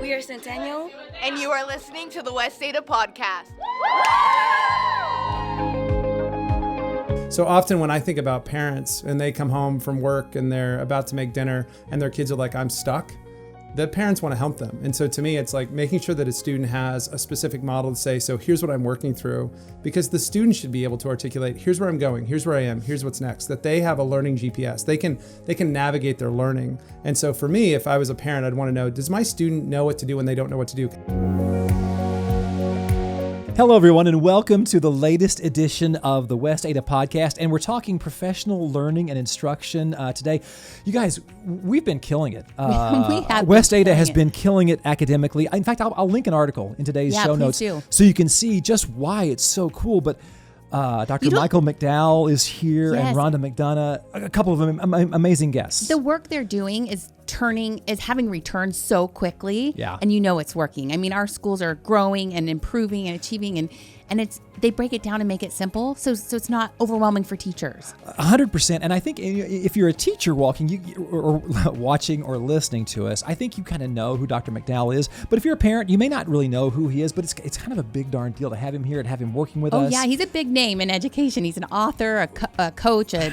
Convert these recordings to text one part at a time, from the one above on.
We are Centennial. And you are listening to the West Ada Podcast. So often when I think about parents and they come home from work and they're about to make dinner and their kids are like, I'm stuck, the parents want to help them. And so to me, it's like making sure that a student has a specific model to say, so here's what I'm working through, because the student should be able to articulate, here's where I'm going, here's where I am, here's what's next, that they have a learning GPS. They can navigate their learning. And so for me, if I was a parent, I'd want to know, does my student know what to do when they don't know what to do? Hello, everyone, and welcome to the latest edition of the West Ada Podcast. And we're talking professional learning and instruction today. You guys, we've been killing it. West Ada has been killing it academically. In fact, I'll link an article in today's show notes so you can see just why it's so cool. But Dr. Michael McDowell is here, and Rhonda McDonough, a couple of amazing guests. The work they're doing is having returns so quickly, and you know it's working. I mean, our schools are growing and improving and achieving, and they break it down and make it simple, so it's not overwhelming for teachers. 100%. And I think if you're a teacher or watching or listening to us, I think you kind of know who Dr. McDowell is. But if you're a parent, you may not really know who he is, but it's kind of a big darn deal to have him here and have him working with us. Oh yeah, he's a big name in education. He's an author, a coach, a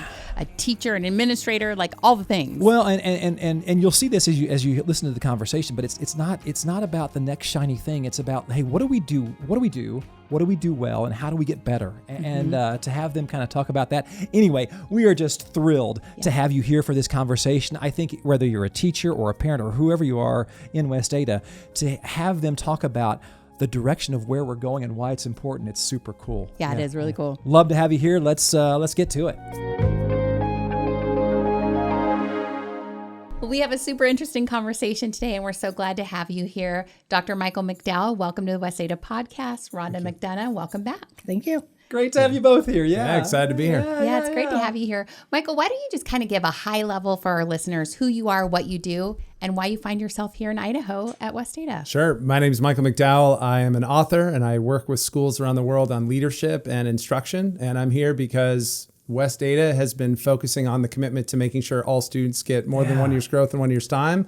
teacher, an administrator, like all the things. Well, and you'll see this as you listen to the conversation, but it's not about the next shiny thing. It's about, hey, what do we do? What do we do? What do we do well, and how do we get better? And to have them kind of talk about that. Anyway, we are just thrilled to have you here for this conversation. I think whether you're a teacher or a parent or whoever you are in West Ada, to have them talk about the direction of where we're going and why it's important, it's super cool. Yeah, it is really cool. Love to have you here. Let's get to it. We have a super interesting conversation today, and we're so glad to have you here. Dr. Michael McDowell, welcome to the West Ada Podcast. Rhonda McDonough, welcome back. Thank you. Great to have you both here. Yeah, excited to be here. Yeah, it's great to have you here. Michael, why don't you just kind of give a high level for our listeners, who you are, what you do, and why you find yourself here in Idaho at West Ada? Sure. My name is Michael McDowell. I am an author, and I work with schools around the world on leadership and instruction. And I'm here because West Ada has been focusing on the commitment to making sure all students get more than 1 year's growth in 1 year's time.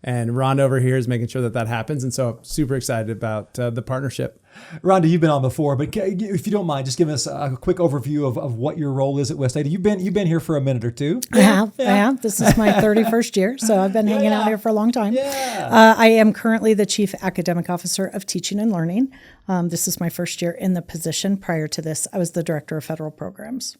And Rhonda over here is making sure that happens. And so I'm super excited about the partnership. Rhonda, you've been on before, but if you don't mind, just give us a quick overview of what your role is at West Ada. You've been here for a minute or two. I have. This is my 31st year, so I've been hanging out here for a long time. I am currently the Chief Academic Officer of Teaching and Learning. This is my first year in the position. Prior to this, I was the Director of Federal Programs.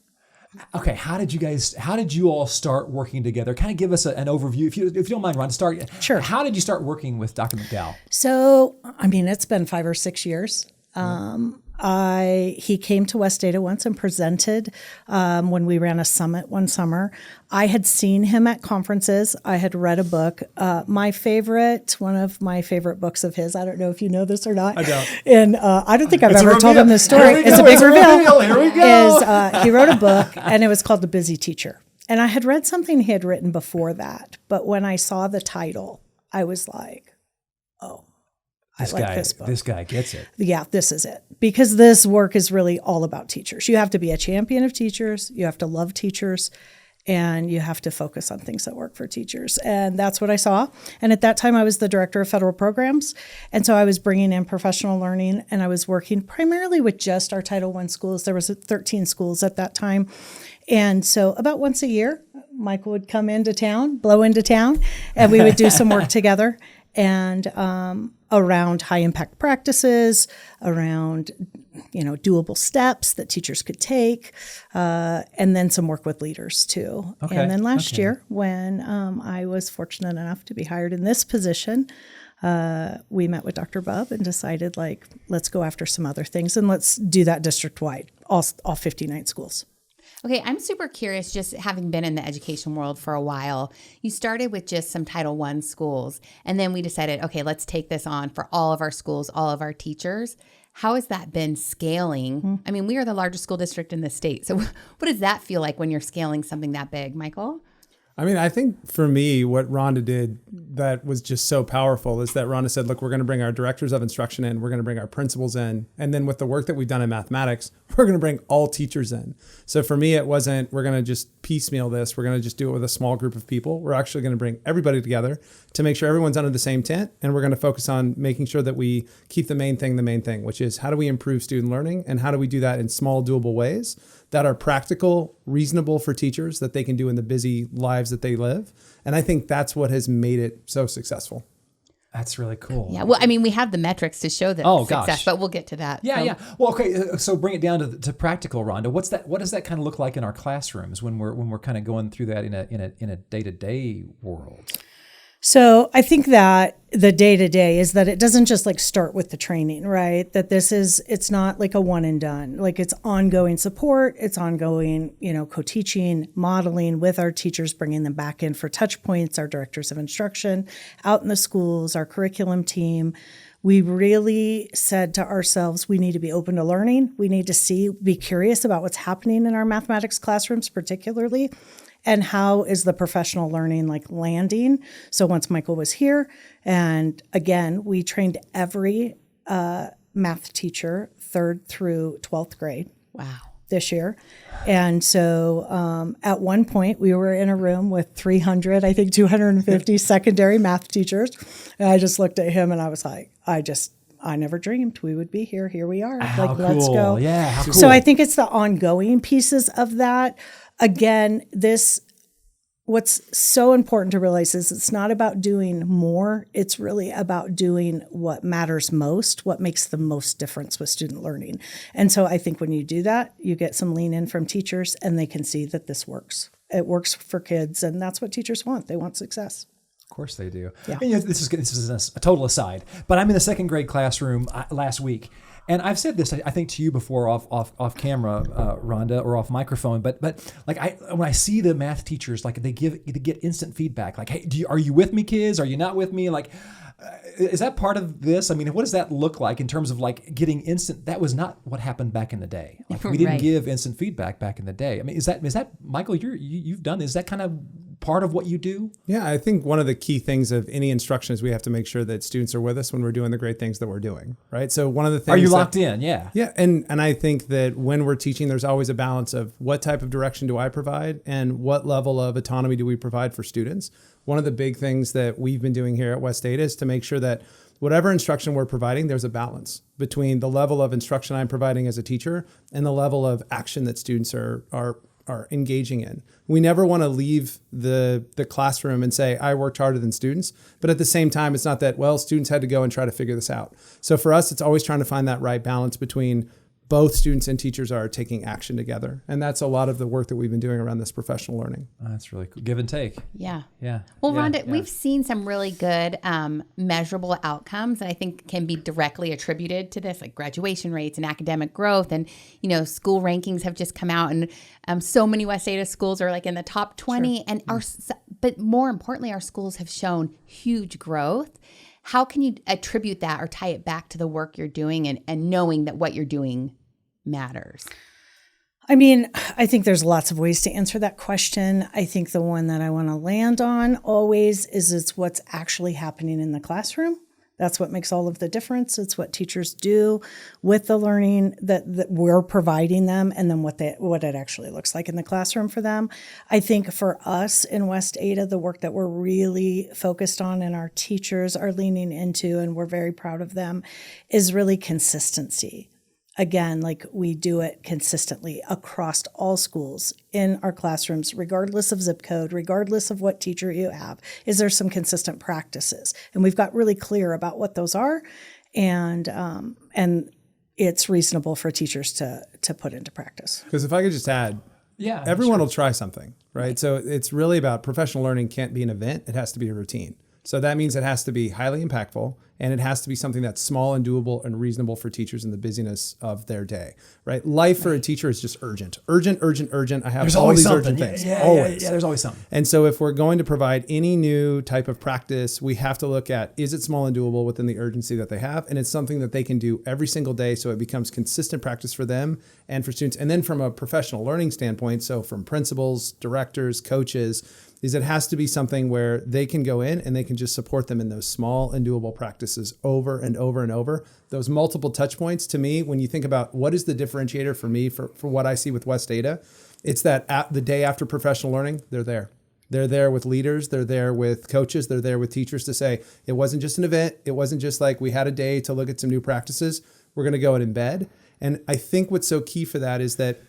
Okay, how did you all start working together? Kind of give us an overview, if you don't mind, Ron, start. Sure. How did you start working with Dr. McDowell? So, I mean, it's been 5 or 6 years. He came to West Ada once and presented when we ran a summit one summer. I had seen him at conferences. I had read a book. One of my favorite books of his, I don't know if you know this or not. I don't. And I don't think I've ever told him this story. It's a big reveal. Here we go. He wrote a book, and it was called The Busy Teacher. And I had read something he had written before that. But when I saw the title, I was like, oh. This guy gets it. Yeah, this is it. Because this work is really all about teachers. You have to be a champion of teachers. You have to love teachers. And you have to focus on things that work for teachers. And that's what I saw. And at that time, I was the Director of Federal Programs. And so I was bringing in professional learning. And I was working primarily with just our Title I schools. There was 13 schools at that time. And so about once a year, Michael would come blow into town, and we would do some work together. And around high impact practices, around doable steps that teachers could take, and then some work with leaders too. Okay. And then last year, when I was fortunate enough to be hired in this position, we met with Dr. Bub and decided, let's go after some other things, and let's do that district-wide, all 59 schools. Okay, I'm super curious, just having been in the education world for a while. You started with just some Title I schools, and then we decided, okay, let's take this on for all of our schools, all of our teachers. How has that been scaling? Mm-hmm. I mean, we are the largest school district in the state. So what does that feel like when you're scaling something that big, Michael? I mean, I think for me, what Rhonda did that was just so powerful is that Rhonda said, look, we're going to bring our directors of instruction in, we're going to bring our principals in, and then with the work that we've done in mathematics, we're going to bring all teachers in. So for me, it wasn't, we're going to just piecemeal this, we're going to just do it with a small group of people. We're actually going to bring everybody together to make sure everyone's under the same tent, and we're going to focus on making sure that we keep the main thing, which is how do we improve student learning, and how do we do that in small, doable ways that are practical, reasonable for teachers that they can do in the busy lives that they live. And I think that's what has made it so successful. That's really cool. Yeah. Well, I mean, we have the metrics to show that success, but we'll get to that. Yeah. Well, okay. So bring it down to practical, Rhonda. What does that kind of look like in our classrooms when we're kind of going through that in a day-to-day world? So I think that the day-to-day is that it doesn't just like start with the training, right? That it's not like a one and done. Like it's ongoing support, it's ongoing, co-teaching, modeling with our teachers, bringing them back in for touch points, our directors of instruction, out in the schools, our curriculum team. We really said to ourselves, we need to be open to learning. We need to be curious about what's happening in our mathematics classrooms particularly. And how is the professional learning like landing? So once Michael was here, and again, we trained every math teacher 3rd through 12th grade. Wow. This year. And so at one point we were in a room with 250 secondary math teachers. And I just looked at him and I was like, I never dreamed we would be here. Here we are. Let's go. Yeah. How cool. So I think it's the ongoing pieces of that. Again, what's so important to realize is it's not about doing more. It's really about doing what matters most, what makes the most difference with student learning. And so I think when you do that, you get some lean in from teachers and they can see that this works. It works for kids, and that's what teachers want. They want success. Of course they do. Yeah. And this is a total aside, but I'm in the 2nd grade classroom last week. And I've said this, I think, to you before off camera, Rhonda, or off microphone. But like when I see the math teachers, like they get instant feedback. Like, hey, are you with me, kids? Are you not with me? Like, is that part of this? I mean, what does that look like in terms of like getting instant? That was not what happened back in the day. Like we didn't give instant feedback back in the day. I mean, is that Michael? You've done. Is that kind of part of what you do? Yeah, I think one of the key things of any instruction is we have to make sure that students are with us when we're doing the great things that we're doing, right? So one of the things— Are you locked in? Yeah. Yeah, and I think that when we're teaching, there's always a balance of what type of direction do I provide and what level of autonomy do we provide for students. One of the big things that we've been doing here at West Ada is to make sure that whatever instruction we're providing, there's a balance between the level of instruction I'm providing as a teacher and the level of action that students are engaging in. We never want to leave the classroom and say, I worked harder than students. But at the same time, it's not that, well, students had to go and try to figure this out. So for us, it's always trying to find that right balance between both students and teachers are taking action together. And that's a lot of the work that we've been doing around this professional learning. Oh, that's really cool. Give and take. Yeah. Yeah. Well, Rhonda, we've seen some really good measurable outcomes that I think can be directly attributed to this, like graduation rates and academic growth. And, school rankings have just come out, and so many West Ada schools are like in the top 20. Sure. And but more importantly, our schools have shown huge growth. How can you attribute that or tie it back to the work you're doing and knowing that what you're doing matters? I mean, I think there's lots of ways to answer that question. I think the one that I want to land on always is it's what's actually happening in the classroom. That's what makes all of the difference. It's what teachers do with the learning that we're providing them, and then what it actually looks like in the classroom for them. I think for us in West Ada, the work that we're really focused on and our teachers are leaning into, and we're very proud of them, is really consistency. Again, like we do it consistently across all schools in our classrooms, regardless of zip code, regardless of what teacher you have. Is there some consistent practices? And we've got really clear about what those are, and it's reasonable for teachers to put into practice. Because if I could just add, everyone will try something, right? So it's really about professional learning can't be an event. It has to be a routine. So that means it has to be highly impactful, and it has to be something that's small and doable and reasonable for teachers in the busyness of their day, right? Life for a teacher is just urgent. I have there's all always these something. urgent things. Yeah, there's always something. And so if we're going to provide any new type of practice, we have to look at, is it small and doable within the urgency that they have? And it's something that they can do every single day, so it becomes consistent practice for them and for students. And then from a professional learning standpoint, so from principals, directors, coaches, is it has to be something where they can go in and they can just support them in those small and doable practices over and over and over. Those multiple touch points, to me, when you think about what is the differentiator for me for what I see with West Ada, it's that the day after professional learning, they're there. They're there with leaders. They're there with coaches. They're there with teachers to say, it wasn't just an event. It wasn't just like we had a day to look at some new practices. We're going to go and embed. And I think what's so key for that is that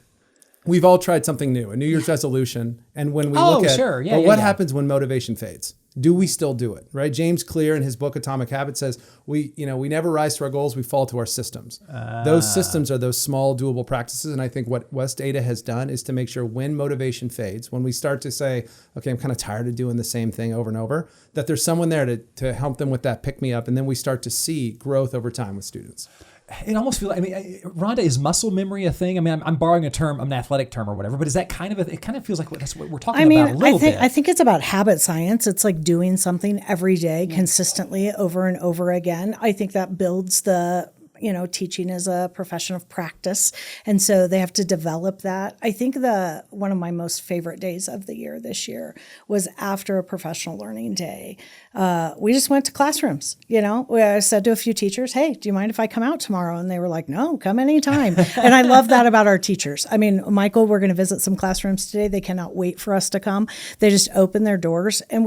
we've all tried something new, a New Year's resolution. And when we look at what happens when motivation fades, do we still do it, right? James Clear in his book, Atomic Habits, says we never rise to our goals, we fall to our systems. Those systems are those small, doable practices. And I think what West Ada has done is to make sure when motivation fades, when we start to say, okay, I'm kind of tired of doing the same thing over and over, that there's someone there to help them with that pick me up. And then we start to see growth over time with students. It almost feels like, Rhonda, is muscle memory a thing? I'm borrowing a term, an athletic term or whatever, but is that it kind of feels like that's what we're talking about a little bit. I think it's about habit science. It's like doing something every day consistently over and over again. I think that builds teaching is a profession of practice. And so they have to develop that. I think one of my most favorite days of the year this year was after a professional learning day. We just went to classrooms, I said to a few teachers, hey, do you mind if I come out tomorrow? And they were like, no, come anytime. And I love that about our teachers. Michael, we're going to visit some classrooms today. They cannot wait for us to come. They just open their doors. And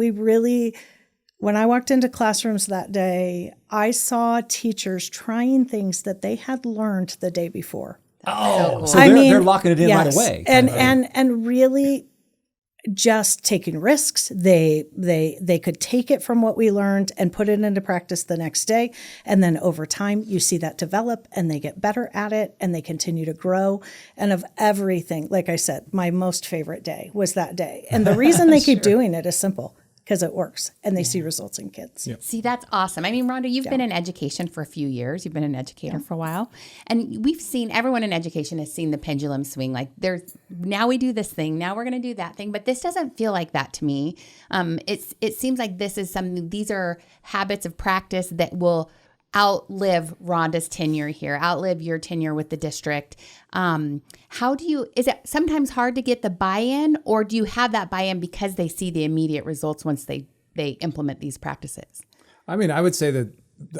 when I walked into classrooms that day, I saw teachers trying things that they had learned the day before. Oh, so they're locking it in right away. And really just taking risks. They could take it from what we learned and put it into practice the next day. And then over time, you see that develop and they get better at it and they continue to grow. And of everything, like I said, my most favorite day was that day. And the reason they keep doing it is simple. Because it works and they see results in kids. Yep. See, that's awesome. Rhonda, you've been in education for a few years. You've been an educator for a while. And everyone in education has seen the pendulum swing. Like now we do this thing, now we're going to do that thing. But this doesn't feel like that to me. It seems like these are habits of practice that will outlive Rhonda's tenure here, outlive your tenure with the district. Is it sometimes hard to get the buy-in, or do you have that buy-in because they see the immediate results once they implement these practices? I would say that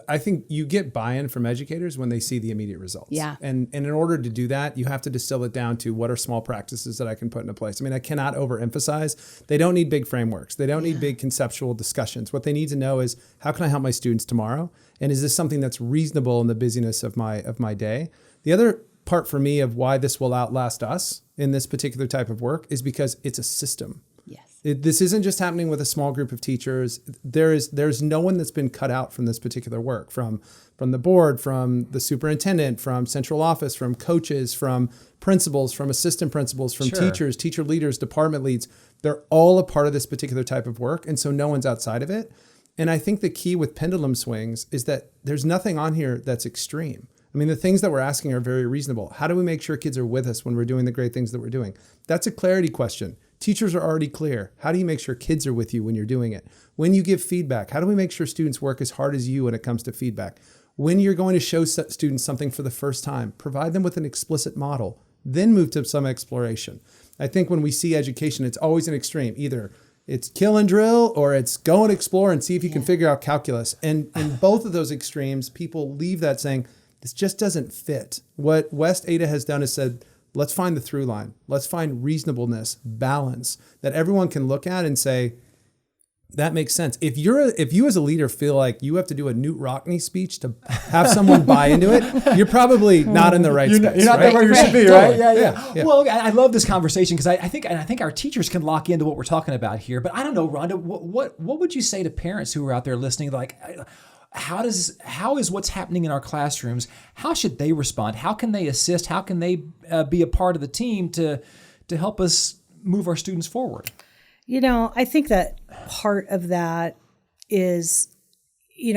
I think you get buy-in from educators when they see the immediate results. Yeah. And in order to do that, you have to distill it down to what are small practices that I can put into place. I cannot overemphasize. They don't need big frameworks. They don't need big conceptual discussions. What they need to know is, how can I help my students tomorrow? And is this something that's reasonable in the busyness of my day? The other part for me of why this will outlast us in this particular type of work is because it's a system. Yes. This isn't just happening with a small group of teachers. There's no one that's been cut out from this particular work, from the board, from the superintendent, from central office, from coaches, from principals, from assistant principals, from teachers, teacher leaders, department leads. They're all a part of this particular type of work. And so no one's outside of it. And I think the key with pendulum swings is that there's nothing on here that's extreme. The things that we're asking are very reasonable. How do we make sure kids are with us when we're doing the great things that we're doing? That's a clarity question. Teachers are already clear. How do you make sure kids are with you when you're doing it? When you give feedback, how do we make sure students work as hard as you when it comes to feedback? When you're going to show students something for the first time, provide them with an explicit model, then move to some exploration. I think when we see education, it's always an extreme. Either it's kill and drill, or it's go and explore and see if you can figure out calculus. And in both of those extremes, people leave that saying, this just doesn't fit. What West Ada has done is said, let's find the through line. Let's find reasonableness, balance that everyone can look at and say, that makes sense. If you as a leader feel like you have to do a Newt Rockney speech to have someone buy into it, you're probably not in the right space. You're not right? where you should be, right? Yeah. Well, I love this conversation because I think our teachers can lock into what we're talking about here. But I don't know, Rhonda, what would you say to parents who are out there listening? Like, how is what's happening in our classrooms? How should they respond? How can they assist? How can they be a part of the team to help us move our students forward? I think that part of that is,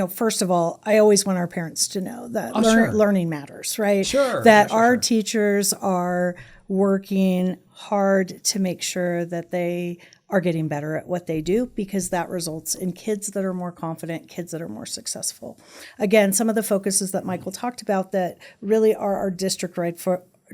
first of all, I always want our parents to know that learning matters, right? That our teachers are working hard to make sure that they are getting better at what they do, because that results in kids that are more confident, kids that are more successful. Again, some of the focuses that Michael talked about that really are our district-wide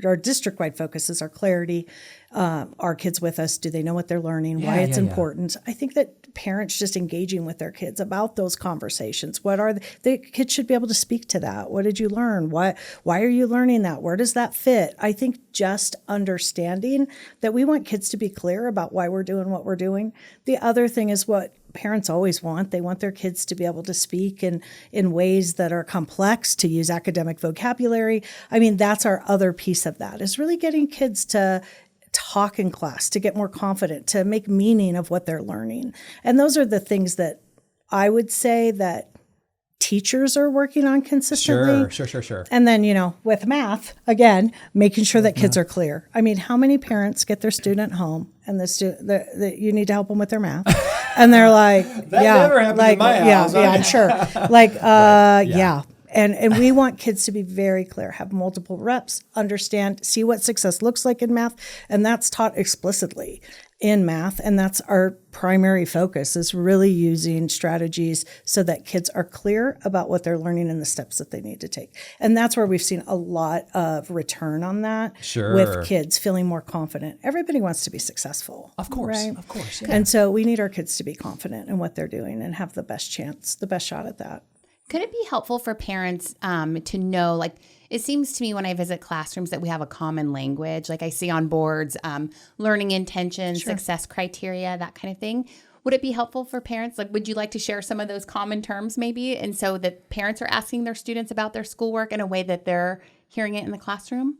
our district-wide focuses are clarity. Are kids with us? Do they know what they're learning? Why it's important? I think that parents just engaging with their kids about those conversations. What are the kids should be able to speak to that. What did you learn? Why are you learning that? Where does that fit? I think just understanding that we want kids to be clear about why we're doing what we're doing. The other thing is what parents always want. They want their kids to be able to speak in ways that are complex, to use academic vocabulary. I mean, that's our other piece of that, is really getting kids to talk in class, to get more confident, to make meaning of what they're learning. And those are the things that I would say that teachers are working on consistently. Sure. And then, with math, again, making sure that kids are clear. I mean, how many parents get their student home and you need to help them with their math? And they're like, that never happened in my house. Yeah, I'm sure. Like, yeah. And we want kids to be very clear, have multiple reps, understand, see what success looks like in math. And that's taught explicitly in math. And that's our primary focus, is really using strategies so that kids are clear about what they're learning and the steps that they need to take. And that's where we've seen a lot of return on that with kids feeling more confident. Everybody wants to be successful. Of course. Right? Of course. Yeah. And so we need our kids to be confident in what they're doing and have the best chance, the best shot at that. Could it be helpful for parents to know, like, it seems to me when I visit classrooms that we have a common language, like I see on boards, learning intentions, success criteria, that kind of thing. Would it be helpful for parents? Like, would you like to share some of those common terms maybe? And so that parents are asking their students about their schoolwork in a way that they're hearing it in the classroom?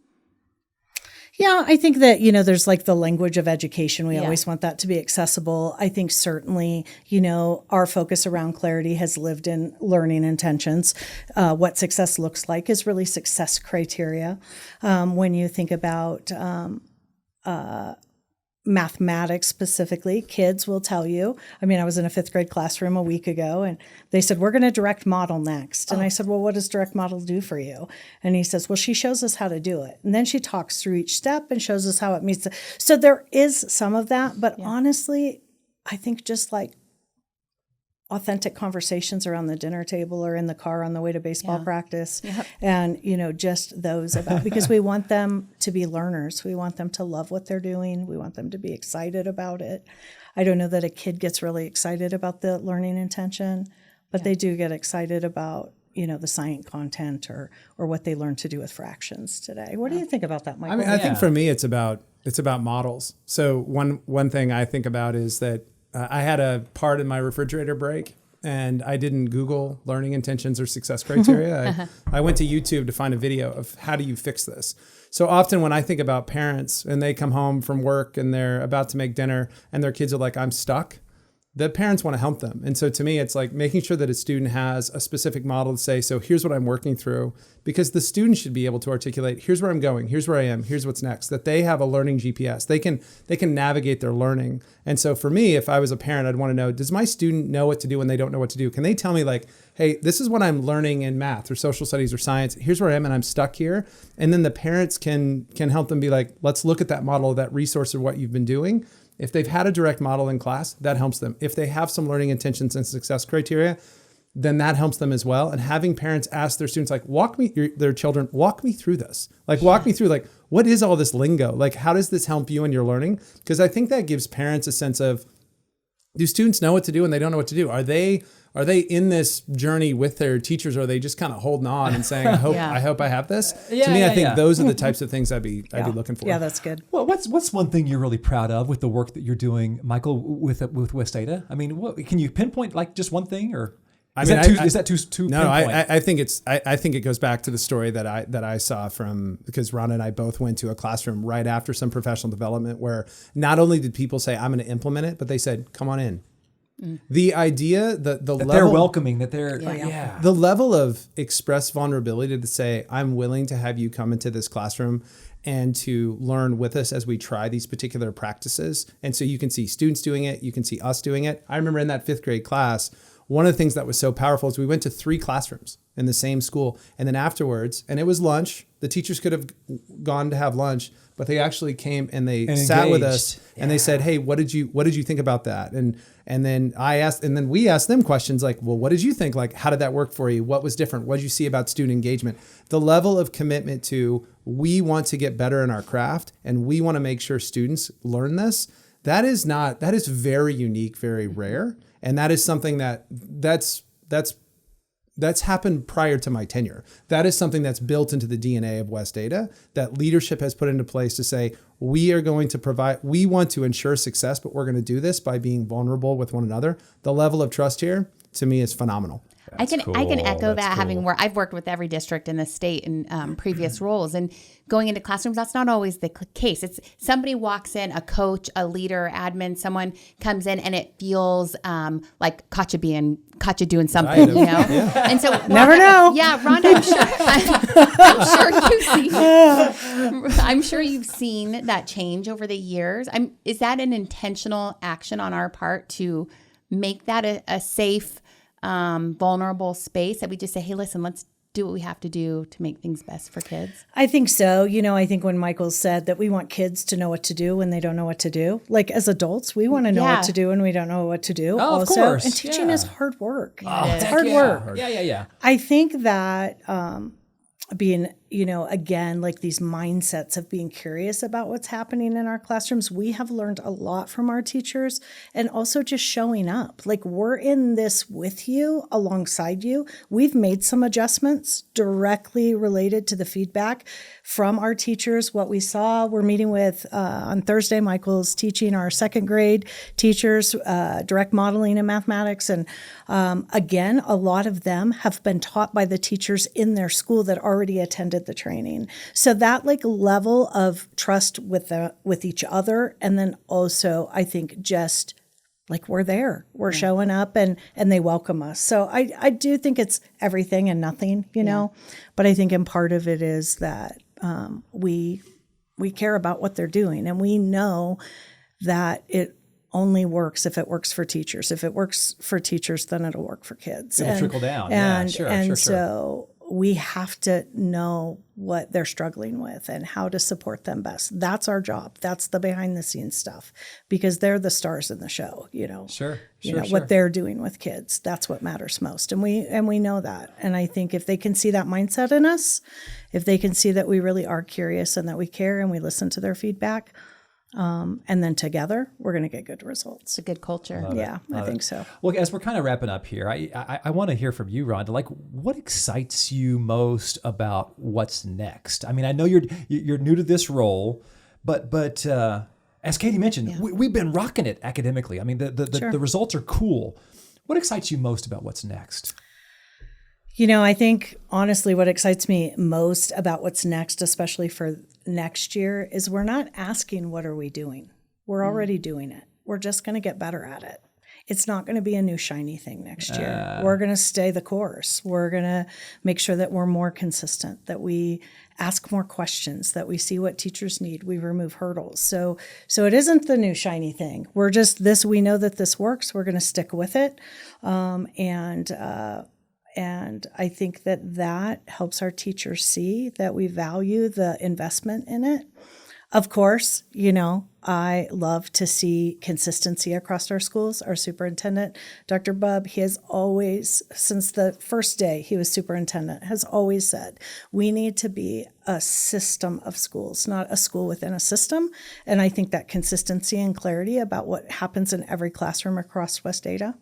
Yeah, I think that, there's like the language of education. We always want that to be accessible. I think certainly, our focus around clarity has lived in learning intentions. What success looks like is really success criteria. When you think about mathematics specifically, kids will tell you. I mean, I was in a 5th grade classroom a week ago and they said, we're going to direct model next. And I said, well, what does direct model do for you? And he says, well, she shows us how to do it. And then she talks through each step and shows us how it meets. So there is some of that. But honestly, I think just like authentic conversations around the dinner table or in the car on the way to baseball practice. And, just those about, because we want them to be learners. We want them to love what they're doing. We want them to be excited about it. I don't know that a kid gets really excited about the learning intention, but they do get excited about, the science content or what they learn to do with fractions today. What do you think about that, Michael? I mean, I think for me, it's about models. So one thing I think about is that I had a part in my refrigerator break and I didn't Google learning intentions or success criteria. I went to YouTube to find a video of how do you fix this. So often when I think about parents and they come home from work and they're about to make dinner and their kids are like, I'm stuck, the parents want to help them. And so to me, it's like making sure that a student has a specific model to say, so here's what I'm working through, because the student should be able to articulate, here's where I'm going, here's where I am, here's what's next, that they have a learning GPS. They can navigate their learning. And so for me, if I was a parent, I'd want to know, does my student know what to do when they don't know what to do? Can they tell me like, hey, this is what I'm learning in math or social studies or science. Here's where I am and I'm stuck here. And then the parents can help them be like, let's look at that model, that resource of what you've been doing. If they've had a direct model in class, that helps them. If they have some learning intentions and success criteria, then that helps them as well. And having parents ask their students, like, their children, walk me through this. Like, walk me through, like, what is all this lingo? Like, how does this help you in your learning? Because I think that gives parents a sense of, do students know what to do when they don't know what to do? Are they in this journey with their teachers, or are they just kind of holding on and saying, I hope I have this? To me, I think those are the types of things I'd be looking for. Yeah, that's good. Well, what's one thing you're really proud of with the work that you're doing, Michael, with West Ada? I mean, can you pinpoint like just one thing, or is that too No, pinpoint? I think it goes back to the story that I saw because Rhonda and I both went to a classroom right after some professional development where not only did people say, I'm going to implement it, but they said, come on in. The idea that level, they're welcoming, that they're the level of express vulnerability to say, I'm willing to have you come into this classroom and to learn with us as we try these particular practices. And so you can see students doing it, you can see us doing it. I remember in that 5th grade class, one of the things that was so powerful is we went to 3 classrooms in the same school. And then afterwards, and it was lunch, the teachers could have gone to have lunch, but they actually came and they sat with us and they said, hey, what did you think about that? And then we asked them questions like, well, what did you think? Like, how did that work for you? What was different? What did you see about student engagement? The level of commitment to, we want to get better in our craft and we want to make sure students learn this. That is very unique, very rare. And that is something that's happened prior to my tenure. That is something that's built into the DNA of West Ada that leadership has put into place to say, we want to ensure success, but we're going to do this by being vulnerable with one another. The level of trust here, to me, is phenomenal. I can echo that, I've worked with every district in the state in previous roles, and going into classrooms, that's not always the case. It's somebody walks in, a coach, a leader, admin, someone comes in, and it feels like Katya doing something, you know. Yeah. And so never know. Yeah, Rhonda, I'm sure you've seen that change over the years. Is that an intentional action on our part to make that a safe, vulnerable space that we just say, hey, listen, let's do what we have to do to make things best for kids? I think so. I think when Michael said that we want kids to know what to do when they don't know what to do, like as adults, we want to know what to do when we don't know what to do. Oh, also. Of course. And teaching is hard work. Oh, it's hard work. Yeah. I think that being, again, like these mindsets of being curious about what's happening in our classrooms, we have learned a lot from our teachers, and also just showing up. Like, we're in this with you, alongside you. We've made some adjustments directly related to the feedback from our teachers, what we saw. We're meeting with, on Thursday, Michael's teaching our 2nd grade teachers, direct modeling and mathematics. And again, a lot of them have been taught by the teachers in their school that already attended the training. So that like level of trust with each other. And then also, I think just like we're there, we're showing up and they welcome us. So I do think it's everything and nothing, know, but I think in part of it is that we care about what they're doing, and we know that it only works if it works for teachers. If it works for teachers, then it'll work for kids. It'll trickle down. And so we have to know what they're struggling with and how to support them best. That's our job. That's the behind the scenes stuff, because they're the stars in the show, what they're doing with kids. That's what matters most. And we know that. And I think if they can see that mindset in us, if they can see that we really are curious and that we care and we listen to their feedback, and then together, we're going to get good results. It's a good culture. I think so. Well, as we're kind of wrapping up here, I want to hear from you, Rhonda. Like, what excites you most about what's next? I mean, I know you're new to this role, but as Katie mentioned, we've been rocking it academically. I mean, the results are cool. What excites you most about what's next? I think, honestly, what excites me most about what's next, especially for next year, is we're not asking, what are we doing? We're already doing it. We're just going to get better at it. It's not going to be a new shiny thing next year. We're going to stay the course. We're going to make sure that we're more consistent, that we ask more questions, that we see what teachers need. We remove hurdles. So it isn't the new shiny thing. We're just this. We know that this works. We're going to stick with it. And I think that helps our teachers see that we value the investment in it. Of course, I love to see consistency across our schools. Our superintendent, Dr. Bubb, he has always, since the first day he was superintendent, has always said, we need to be a system of schools, not a school within a system. And I think that consistency and clarity about what happens in every classroom across West Ada,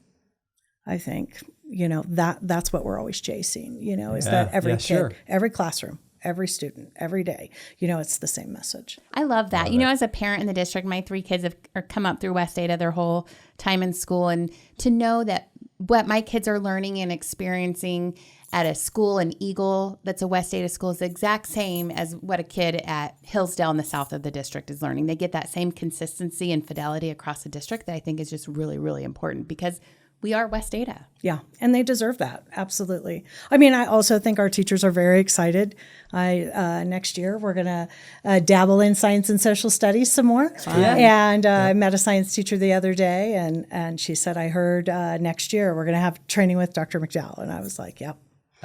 I think, that's what we're always chasing, is that every kid, every classroom, every student, every day, it's the same message. I love that. As a parent in the district, my 3 kids have come up through West Ada their whole time in school, and to know that what my kids are learning and experiencing at a school in Eagle that's a West Ada school is the exact same as what a kid at Hillsdale in the south of the district is learning. They get that same consistency and fidelity across the district that I think is just really, really important, because we are West Ada. Yeah, and they deserve that. Absolutely. I mean, I also think our teachers are very excited. Next year, we're going to dabble in science and social studies some more. And I met a science teacher the other day, and she said, I heard next year we're going to have training with Dr. McDowell. And I was like, yep.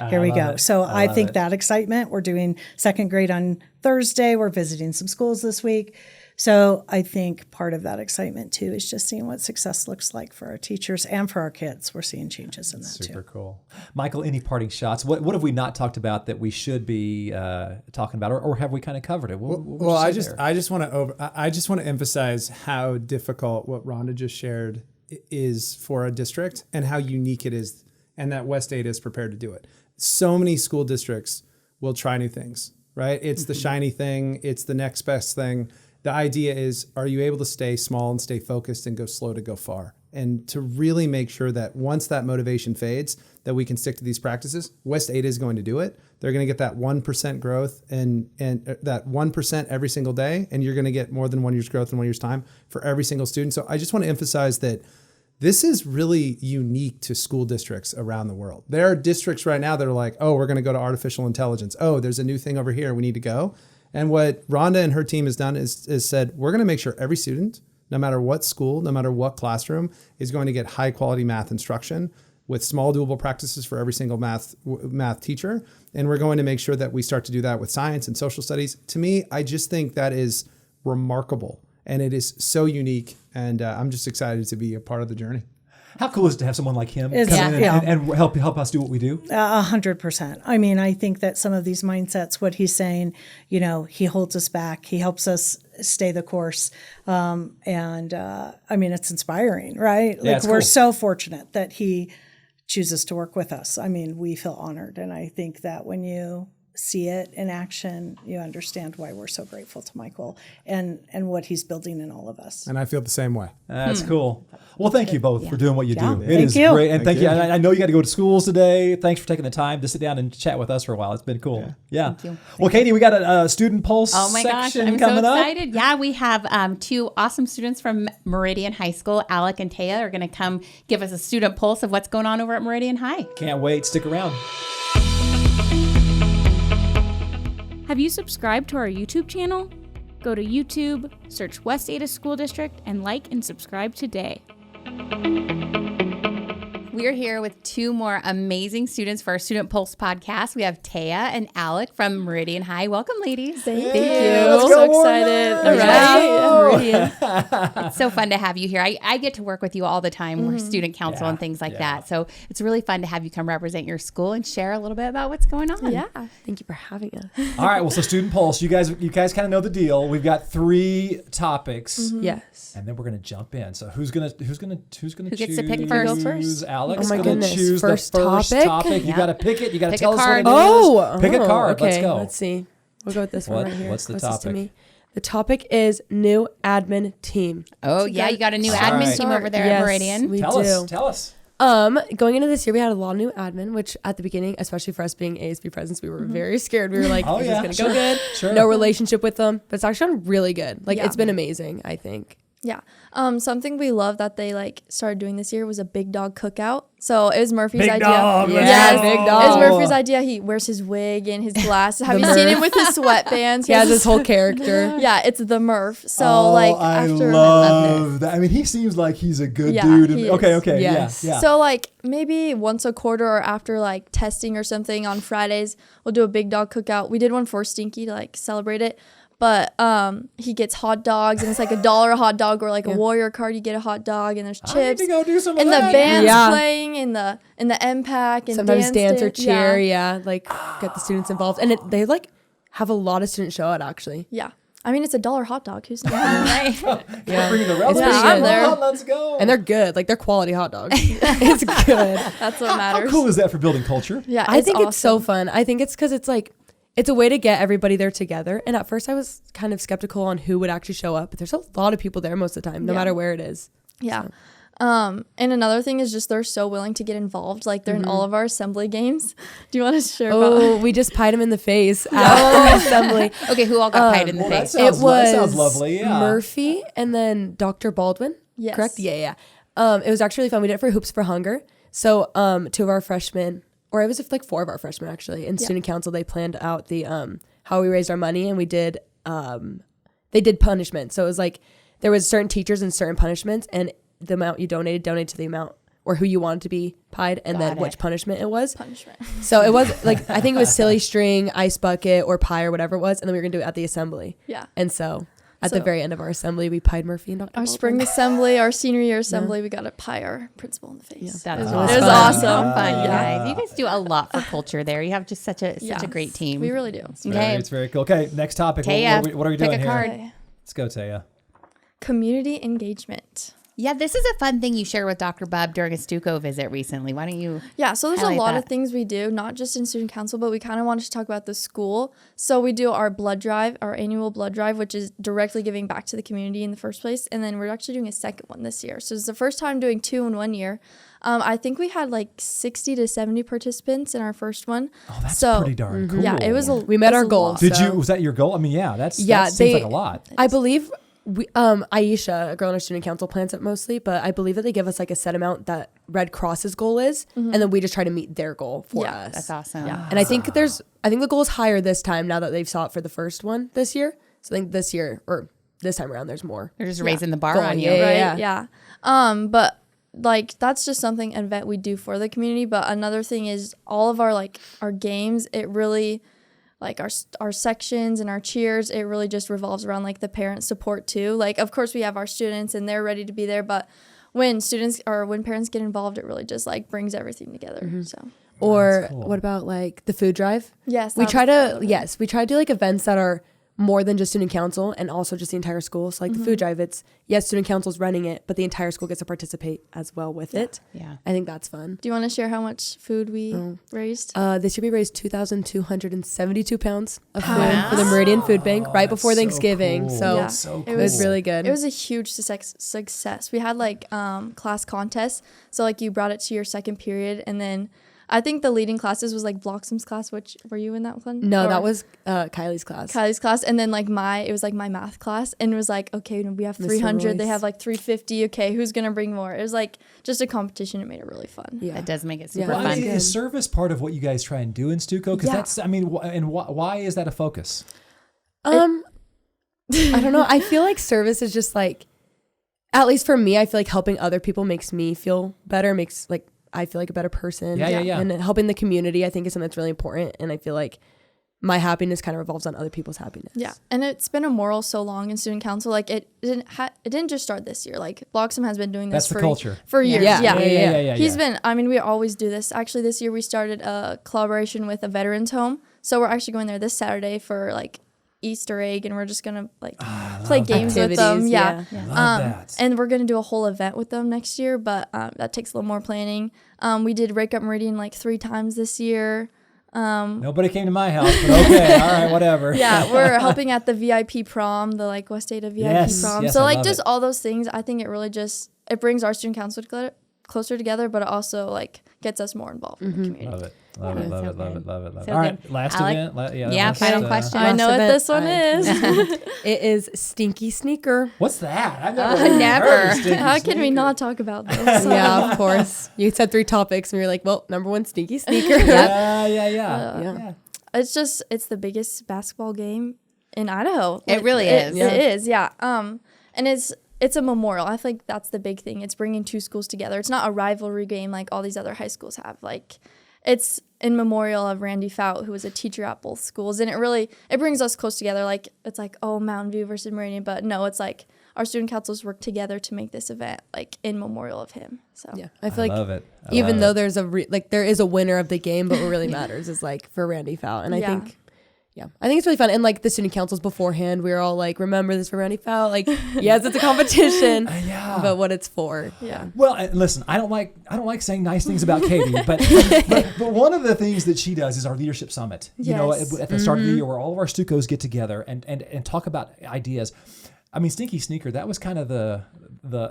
Here we go. So I think that excitement. We're doing second grade on Thursday. We're visiting some schools this week. So I think part of that excitement too is just seeing what success looks like for our teachers and for our kids. We're seeing changes in that too. Super cool. Michael, any parting shots? What have we not talked about that we should be talking about, or have we kind of covered it? I just want to emphasize how difficult what Rhonda just shared is for a district and how unique it is, and that West Ada is prepared to do it. So many school districts will try new things, right? It's the shiny thing. It's the next best thing. The idea is, are you able to stay small and stay focused and go slow to go far? And to really make sure that once that motivation fades, that we can stick to these practices. West Ada is going to do it. They're going to get that 1% growth and that 1% every single day. And you're going to get more than 1 year's growth in 1 year's time for every single student. So I just want to emphasize that this is really unique to school districts around the world. There are districts right now that are like, oh, we're going to go to artificial intelligence. Oh, there's a new thing over here. We need to go. And what Rhonda and her team has done is said, we're going to make sure every student, no matter what school, no matter what classroom, is going to get high quality math instruction with small doable practices for every single math teacher. And we're going to make sure that we start to do that with science and social studies. To me, I just think that is remarkable. And it is so unique. And I'm just excited to be a part of the journey. How cool is it to have someone like him come in and help us do what we do? 100%. I mean, I think that some of these mindsets, what he's saying, he holds us back. He helps us stay the course. I mean, it's inspiring, right? Yeah, like, we're so fortunate that he chooses to work with us. I mean, we feel honored. And I think that when you see it in action, you understand why we're so grateful to Michael and what he's building in all of us. And I feel the same way. That's cool. Well, thank you both for doing what you do. It Thank is you. great. And thank you. I know you got to go to schools today. Thanks for taking the time to sit down and chat with us for a while. It's been cool. Yeah. Thank you. Well, Katie, we got a student pulse Oh my gosh, section I'm so coming up. excited. Yeah, we have two awesome students from Meridian High School. Alec and Taya are going to come give us a student pulse of what's going on over at Meridian High. Can't wait. Stick around. Have you subscribed to our YouTube channel? Go to YouTube, search West Ada School District, and like and subscribe today. We're here with two more amazing students for our Student Pulse podcast. We have Taya and Alec from Meridian High. Welcome, ladies. Thank you. Let's So go, excited. Warriors. Meridian. It's so fun to have you here. I get to work with you all the time. We're student council and things like that. So it's really fun to have you come represent your school and share a little bit about what's going on. Yeah. Thank you for having us. All right. Well, so student pulse. You guys kind of know the deal. We've got 3 topics. Yes. And then we're gonna jump in. So who's gonna Who choose? gets to pick first? Go first. Alex Oh my gonna goodness. choose First the first topic? topic. You Yeah. gotta pick it. You gotta Pick tell a us card. what it is. Oh, Pick a card. Okay. Let's go. Let's see. We'll go with this one right here. What's the Closest to topic? me. The topic is new admin team. Oh, yeah. You got a new All admin right. team over there Yes, at Meridian. we Tell do. us. Going into this year, we had a lot of new admin, which at the beginning, especially for us being ASB presidents, we were very scared. We were like, Oh, is yeah. this going to go good? Sure. No relationship with them, but it's actually gone really good. Like, Yeah. it's been amazing, I think. Yeah. Something we love that they started doing this year was a big dog cookout. So it was Murphy's Big idea. dog. Let's Yes, go. big It dog. was Murphy's idea. He wears his wig and his glasses. Have you seen him with his sweatbands? He has his whole character. Yeah, it's the Murph. So I after love that. I mean, he seems like he's a good Yeah, dude. he Okay. is. Yes. Yeah. So maybe once a quarter or after testing or something on Fridays, we'll do a big dog cookout. We did one for Stinky to celebrate it. But he gets hot dogs and it's $1 a hot dog, or a Warrior card, you get a hot dog and there's I need chips. to go do some And of the that. band's Yeah. playing in the MPAC and Sometimes dance or cheer, Yeah. get the students involved. And they have a lot of students show out, actually. Yeah. I mean, it's $1 hot dog. Who's not? Right. Yeah. Bringing the rest. Yeah, Come I'm there. on, let's go. And they're good. They're quality hot dogs. It's good. That's what How matters. cool is that for building culture? Yeah, I think awesome. it's so fun. I think it's because it's a way to get everybody there together. And at first I was kind of skeptical on who would actually show up, but there's a lot of people there most of the time, no Yeah. matter where it is. Yeah. And another thing is just they're so willing to get involved. They're in all of our assembly games. Do you want to share about? Oh, we just pied him in the face at assembly. Okay, who all got pied in the Well, that face? sounds, It was that sounds lovely. Yeah. Murphy and then Dr. Baldwin. Yes. Correct? Yeah. It was actually fun. We did it for Hoops for Hunger. So 2 of our freshmen, or it was like 4 of our freshmen actually, in student council, they planned out the how we raised our money, and we did they did punishment. So it was like there was certain teachers and certain punishments, and the amount you donate to the amount or who you wanted to be pied, and then which punishment it was. So it was like, I think it was silly string, ice bucket, or pie, or whatever it was, and then we were gonna do it at the assembly. Yeah. And so at the very end of our assembly, we pied Murphy and Dr. Our Baldwin. spring assembly, our senior year assembly, we got to pie our principal in the face. That It is was awesome. awesome. Fun, you guys. You guys do a lot for culture there. You have just such a great team. We really do. It's very cool. Okay, next topic. Taya, What are we pick doing a here? card. Okay. Let's go, Taya. Community engagement. Yeah, this is a fun thing you shared with Dr. Bub during a Stuco visit recently. Why don't you? Yeah, so there's a highlight lot that? of things we do, not just in student council, but we kind of wanted to talk about the school. So we do our blood drive, our annual blood drive, which is directly giving back to the community in the first place. And then we're actually doing a second one this year. So it's the first time doing 2 in 1 year. I think we had like 60 to 70 participants in our first one. Oh, that's pretty darn cool. Yeah, it was We met our goal. Was that your goal? I mean, that seems like a lot. I believe we Aisha, a girl in our student council, plans it mostly, but I believe that they give us like a set amount that Red Cross's goal is, and then we just try to meet their goal for us. That's awesome. Yeah. And I think the goal is higher this time now that they've saw it for the first one this year. So I think this year, or this time around, there's more. They're just raising the bar Going, on you. yeah. Right? Yeah. But like that's just something an event we do for the community. But another thing is all of our our games, it really like our sections and our cheers, it really just revolves around like the parent support too. Like of course we have our students and they're ready to be there, but when parents get involved, it really just like brings everything together. So Or cool. what about like the food drive? yes, We try to do like events that are more than just student council and also just the entire school. So like the food drive, it's student council's running it, but the entire school gets to participate as well with it. Yeah. I think that's fun. Do you want to share how much food we raised? This year we raised 2,272 pounds of food for the Meridian Food Bank right before Thanksgiving. Cool. So Yeah. So It it was really good. It was a huge success. We had like class contests. So like you brought it to your second period, and then I think the leading classes was like Bloxham's class. Which were you in that one? No, Or that was Kylie's class. Kylie's class, and then like it was like my math class, and it was like, okay, we have 300, they Royce. have like 350. Okay, who's gonna bring more? It was like just a competition. It made it really fun. Yeah. That does make it super Yeah. Well, I fun. mean, is service part of what you guys try and do in Stuco? Because Yeah. that's, I mean, why is that a focus? I don't know. I feel like service is just like, at least for me, I feel like helping other people makes me feel better, makes like I feel like a better person. Yeah. And helping the community, I think, is something that's really important. And I feel like my happiness kind of revolves on other people's happiness. Yeah, and it's been a moral so long in student council. Like it didn't just start this year. Like Bloxham has been doing this That's the culture. for years. Yeah. He's been. I mean, we always do this. Actually, this year we started a collaboration with a veterans home. So we're actually going there this Saturday for like Easter egg, and we're just gonna like play games with them. Activities, Yeah. Love that. And we're gonna do a whole event with them next year, but that takes a little more planning. We did Rake Up Meridian like 3 times this year. Nobody came to my house, but okay, all right, whatever. Yeah, we're helping at the VIP prom, the like West Ada VIP prom. Yes, So I like love just it. all those things, I think it really just it brings our student council closer together, but it also like gets us more involved in the community. Love it. Love it. Yeah, Love so it. Love good. it. Love it. Love it. So All right, good. last Alec? event. Yeah, final question. I know what event, this one is. It is Stinky Sneaker. What's that? I've Never. heard of Stinky How can we Sneaker. not talk about this? Yeah, of course. You said 3 topics, and we were like, well, number 1, Stinky Sneaker. Yeah. Yeah. It's the biggest basketball game in Idaho. It really is. It is, yeah. And it's a memorial. I think that's the big thing. It's bringing 2 schools together. It's not a rivalry game like all these other high schools have. Like, it's in memorial of Randy Fout, who was a teacher at both schools, and it brings us close together. Like, it's like, oh, Mountain View versus Meridian, but no, it's like our student councils work together to make this event like in memorial of him. So Yeah, I feel like love it. I even love though it. there's there is a winner of the game, but what really matters is like for Randy Fout. And I think it's really fun. And like the student councils beforehand, we were all like, remember this for Randy Fout. Like, yes, it's a competition, but what it's for. yeah. Well, listen, I don't like saying nice things about Katie, but one of the things that she does is our leadership summit. You know, Yes. at the start of the year, where all of our Stucos get together and talk about ideas. I mean, Stinky Sneaker, that was kind of the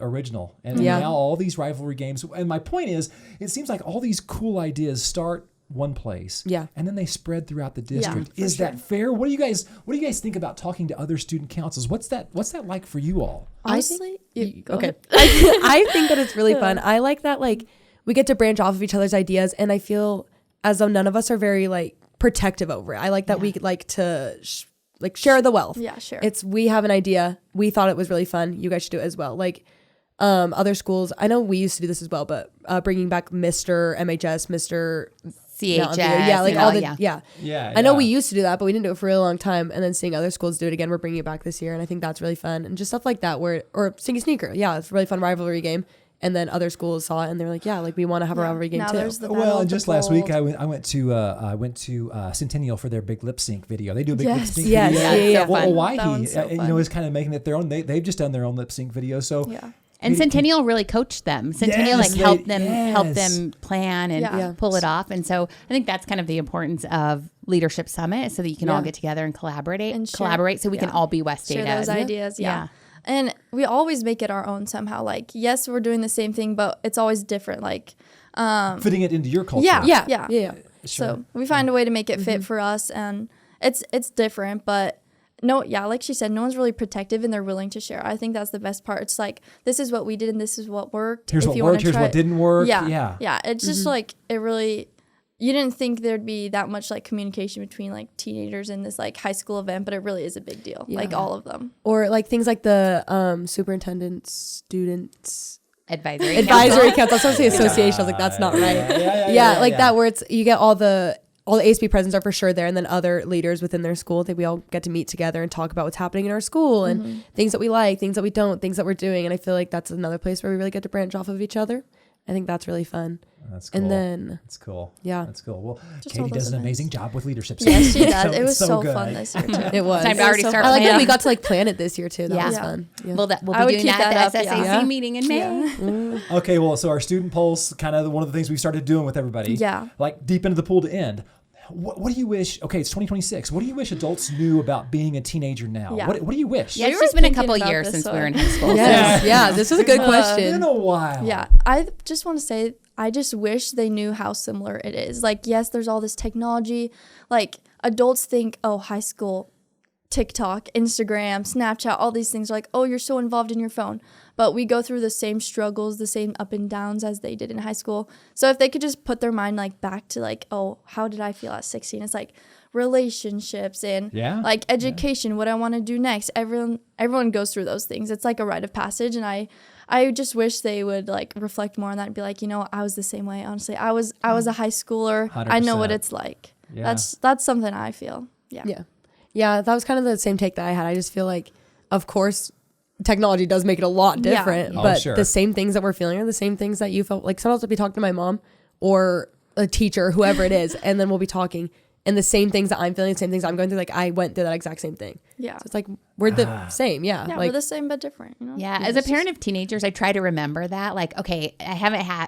original, and now all these rivalry games. And my point is, it seems like all these cool ideas start one place, and then they spread throughout the district. Is that fair? What do you guys think about talking to other student councils? What's that like for you all? Honestly, Go Okay. ahead. I think that it's really fun. I like that, like, we get to branch off of each other's ideas, and I feel as though none of us are very, like, protective over it. I like that we like to share the wealth. Yeah, sure. We have an idea. We thought it was really fun. You guys should do it as well. Like, other schools, I know we used to do this as well, but bringing back Mr. MHS, Mr. CHS. Yeah, like all the, Yeah. I know we used to do that, but we didn't do it for a really long time. And then seeing other schools do it again, we're bringing it back this year. And I think that's really fun. And just stuff like that or Stinky Sneaker. Yeah, it's a really fun rivalry game. And then other schools saw it and they're like, yeah, like we want to have a rivalry game Now too. there's the Well, Battle and of the just last week Bold. I went to Centennial for their big lip sync video. They do a big lip Yes, sync yes, video. yeah. So Well, fun. Hawaii, That one's so fun. is kind of making it their own. They've just done their own lip sync video. So Yeah. And Centennial really coached them. Centennial Yes, helped yes. them plan and Yeah. pull it off. And so I think that's kind of the importance of Leadership Summit, so that you can all get together and collaborate And share- so we can yeah. all be West Share Ada. those ideas. Yeah. And we always make it our own somehow. Like, yes, we're doing the same thing, but it's always different. Like, fitting it into your culture. yeah. Sure. So we find a way to make it fit for us, and it's different, but like she said, no one's really protective and they're willing to share. I think that's the best part. It's like, this is what we did and this is what worked. Here's If what you wanna worked. Here's try what didn't work. Yeah. It's just like, it really, you didn't think there'd be that much like communication between like teenagers in this like high school event, but it really is a big deal. Like all of them. Or like things like the superintendent's students Advisory council. I was going to say association. I was like, that's not right. Yeah. That where it's, you get all the ASB presidents are for sure there, and then other leaders within their school. I think we all get to meet together and talk about what's happening in our school and things that we like, things that we don't, things that we're doing. And I feel like that's another place where we really get to branch off of each other. I think that's really fun. That's cool. And then, that's cool. Yeah. That's cool. Well, Just Katie all does those an events. amazing job with leadership. Yes, she does. So It was it's so good. fun this year too. it was. Time to already so start I like that planning. we got to like plan it this year too. That Yeah. was Yeah. fun. Yeah. We'll I be would doing keep that at the that up, SSAC yeah. meeting in May. Okay, well, so our student pulse, kind of one of the things we started doing with everybody. Yeah. Like deep into the pool to end. What do you wish? Okay, it's 2026. What do you wish adults knew about being a teenager now? Yeah. What do you wish? Yeah, We it's were just been a thinking couple about years this since we were in one. high school. Yes. Yeah. This is a good It's question. been a while. Yeah, I just want to say, I just wish they knew how similar it is. Like, yes, there's all this technology. Like, adults think, oh, high school, TikTok, Instagram, Snapchat, all these things are like, oh, you're so involved in your phone. But we go through the same struggles, the same up and downs as they did in high school. So if they could just put their mind like back to like, oh, how did I feel at 16? It's like relationships and like education, what I want to do next. Everyone goes through those things. It's like a rite of passage, and I just wish they would like reflect more on that and be like, I was the same way. Honestly, I was a high schooler. 100%. I know what it's like. Yeah. That's something I feel. Yeah. Yeah, that was kind of the same take that I had. I just feel like, of course, technology does make it a lot different, Oh, but sure. the same things that we're feeling are the same things that you felt. Like sometimes I'll be talking to my mom or a teacher, whoever it is, and then we'll be talking, and the same things that I'm feeling, the same things I'm going through, like I went through that exact same thing. Yeah. So it's like we're the same. Yeah. Yeah, like, we're the same but different. Yeah, as a parent of teenagers, I try to remember that. Like, okay, I haven't had,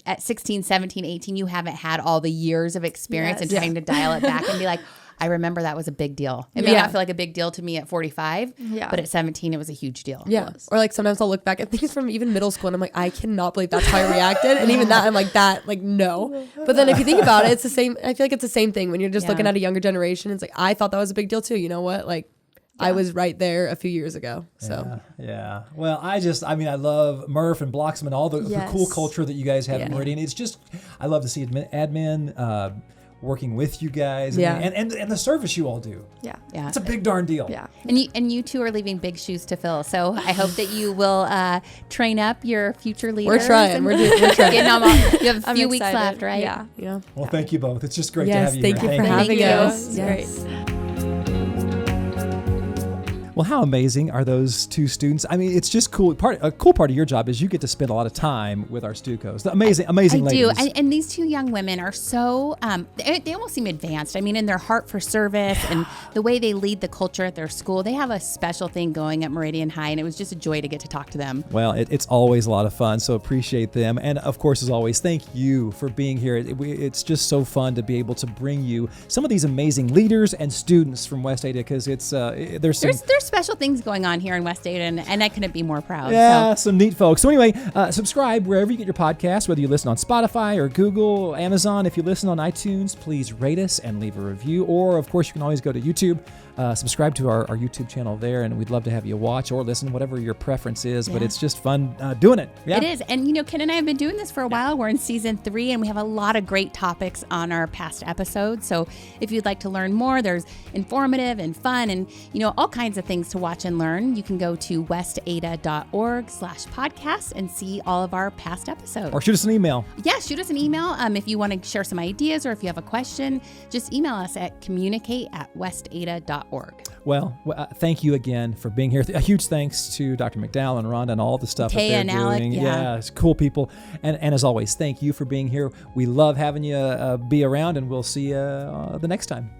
at 16, 17, 18, you haven't had all the years of experience and Yes. trying to dial it back and be like, I remember that was a big deal. It may not feel like a big deal to me at 45, but at 17, it was a huge deal. Yeah. Or like sometimes I'll look back at things from even middle school and I'm like, I cannot believe that's how I reacted. And even that, I'm like, no. But then if you think about it, it's the same. I feel like it's the same thing when you're just looking at a younger generation. It's like, I thought that was a big deal too. You know what? Like, I was right there a few years ago. So Yeah. Well, I love Murph and Bloxman, all the cool culture that you guys have at Meridian. It's just, I love to see admin working with you guys and the service you all do. Yeah. It's a big darn deal. Yeah. And you two are leaving big shoes to fill. So I hope that you will train up your future leaders. we're trying. We're trying. Getting them all. You have a I'm few weeks excited. left, right? Yeah. Yeah. Well, thank you both. It's just great to Yes. have you Thank here. you for having you. us. It's Yes. Well, how amazing are those two students? I mean, it's just cool. A cool part of your job is you get to spend a lot of time with our Stukos. The amazing I ladies. do. And these two young women are so, they almost seem advanced. I mean, in their heart for service and the way they lead the culture at their school, they have a special thing going at Meridian High, and it was just a joy to get to talk to them. Well, it's always a lot of fun, so appreciate them. And of course, as always, thank you for being here. It's just so fun to be able to bring you some of these amazing leaders and students from West Ada, because it's there's special things going on here in West Ada, and I couldn't be more proud. Yeah, some neat folks. So anyway, subscribe wherever you get your podcasts, whether you listen on Spotify or Google, Amazon. If you listen on iTunes, please rate us and leave a review. Or, of course, you can always go to YouTube, subscribe to our YouTube channel there, and we'd love to have you watch or listen, whatever your preference is. But it's just fun doing it. Yeah. It is. And, Ken and I have been doing this for a while. We're in season 3, and we have a lot of great topics on our past episodes. So if you'd like to learn more, there's informative and fun and, all kinds of things to watch and learn. You can go to westada.org/podcast and see all of our past episodes. Or shoot us an email. Yeah, shoot us an email. If you want to share some ideas or if you have a question, just email us at communicate@westada.org. Well, thank you again for being here. A huge thanks to Dr. McDowell and Rhonda and all the stuff that Taya they're and doing. Alec, yeah. It's cool people. And as always, thank you for being here. We love having you be around, and we'll see you the next time.